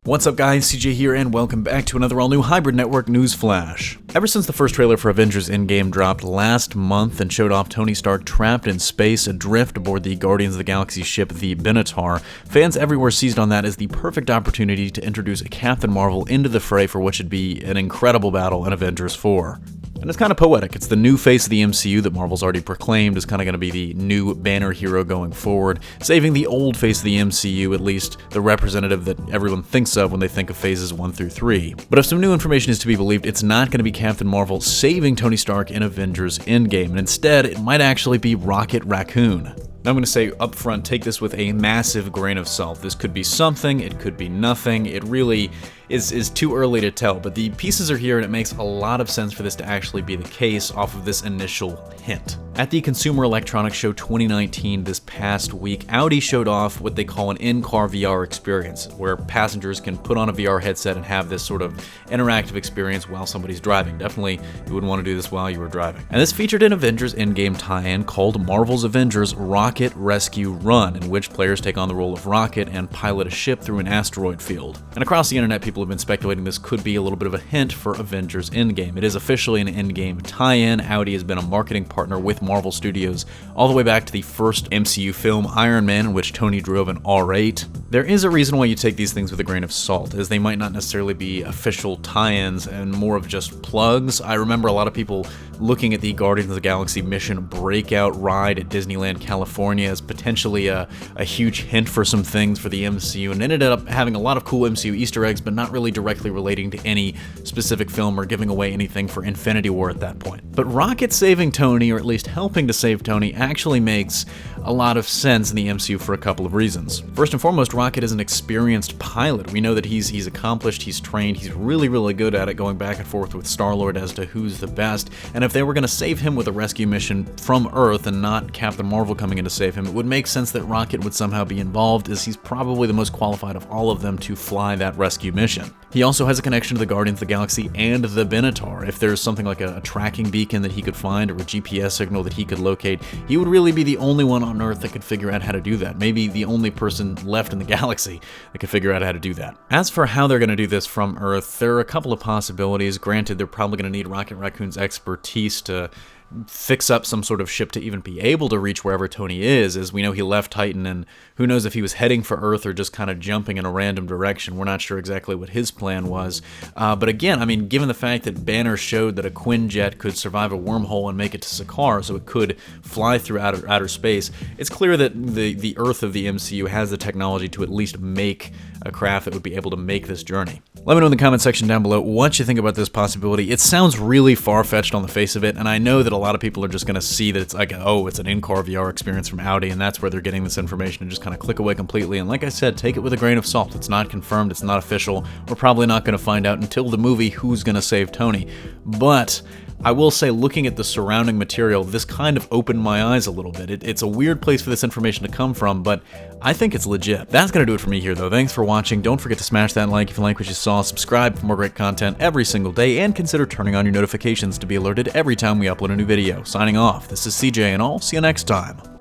What's up guys, CJ here and welcome back to another all-new Hybrid Network News Flash. Ever since the first trailer for Avengers Endgame dropped last month and showed off Tony Stark trapped in space adrift aboard the Guardians of the Galaxy ship the Benatar, fans everywhere seized on that as the perfect opportunity to introduce Captain Marvel into the fray for what should be an incredible battle in Avengers 4. And it's kind of poetic. It's the new face of the MCU that Marvel's already proclaimed is kind of going to be the new banner hero going forward, saving the old face of the MCU, at least the representative that everyone thinks of when they think of phases 1 through 3. But if some new information is to be believed, it's not going to be Captain Marvel saving Tony Stark in Avengers Endgame, and instead it might actually be Rocket Raccoon. Now I'm going to say up front, take this with a massive grain of salt. This could be something, it could be nothing, it really is too early to tell, but the pieces are here and it makes a lot of sense for this to actually be the case off of this initial hint. At the Consumer Electronics Show 2019 this past week, Audi showed off what they call an in-car VR experience, where passengers can put on a VR headset and have this sort of interactive experience while somebody's driving. Definitely, you wouldn't want to do this while you were driving. And this featured an Avengers Endgame tie-in called Marvel's Avengers Rocket Rescue Run, in which players take on the role of Rocket and pilot a ship through an asteroid field. And across the internet, people have been speculating this could be a little bit of a hint for Avengers Endgame. It is officially an Endgame tie-in. Audi has been a marketing partner with Marvel Studios all the way back to the first MCU film, Iron Man, in which Tony drove an R8. There is a reason why you take these things with a grain of salt, as they might not necessarily be official tie-ins and more of just plugs. I remember a lot of people looking at the Guardians of the Galaxy mission breakout ride at Disneyland, California as potentially a huge hint for some things for the MCU, and ended up having a lot of cool MCU Easter eggs, but not really directly relating to any specific film or giving away anything for Infinity War at that point. But Rocket saving Tony, or at least helping to save Tony, actually makes a lot of sense in the MCU for a couple of reasons. First and foremost, Rocket is an experienced pilot. We know that he's accomplished, he's trained, he's really good at it, going back and forth with Star-Lord as to who's the best, and if they were going to save him with a rescue mission from Earth and not Captain Marvel coming in to save him, it would make sense that Rocket would somehow be involved, as he's probably the most qualified of all of them to fly that rescue mission. He also has a connection to the Guardians of the Galaxy and the Benatar. If there's something like a tracking beacon that he could find or a GPS signal that he could locate, he would really be the only one on Earth that could figure out how to do that. Maybe the only person left in the galaxy that could figure out how to do that. As for how they're going to do this from Earth, there are a couple of possibilities. Granted, they're probably going to need Rocket Raccoon's expertise to fix up some sort of ship to even be able to reach wherever Tony is, as we know he left Titan, and who knows if he was heading for Earth or just kind of jumping in a random direction. We're not sure exactly what his plan was. But again, I mean, given the fact that Banner showed that a Quinjet could survive a wormhole and make it to Sakaar, so it could fly through outer space, it's clear that the Earth of the MCU has the technology to at least make a craft that would be able to make this journey. Let me know in the comment section down below what you think about this possibility. It sounds really far-fetched on the face of it, and I know that a lot of people are just going to see that it's like, oh, it's an in-car VR experience from Audi, and that's where they're getting this information, and just kind of click away completely. And like I said, take it with a grain of salt. It's not confirmed, it's not official. We're probably not going to find out until the movie who's going to save Tony. But I will say, looking at the surrounding material, this kind of opened my eyes a little bit. It's a weird place for this information to come from, but I think it's legit. That's going to do it for me here, though. Thanks for watching. Don't forget to smash that like if you like what you saw, subscribe for more great content every single day, and consider turning on your notifications to be alerted every time we upload a new video. Signing off, this is CJ, and I'll see you next time.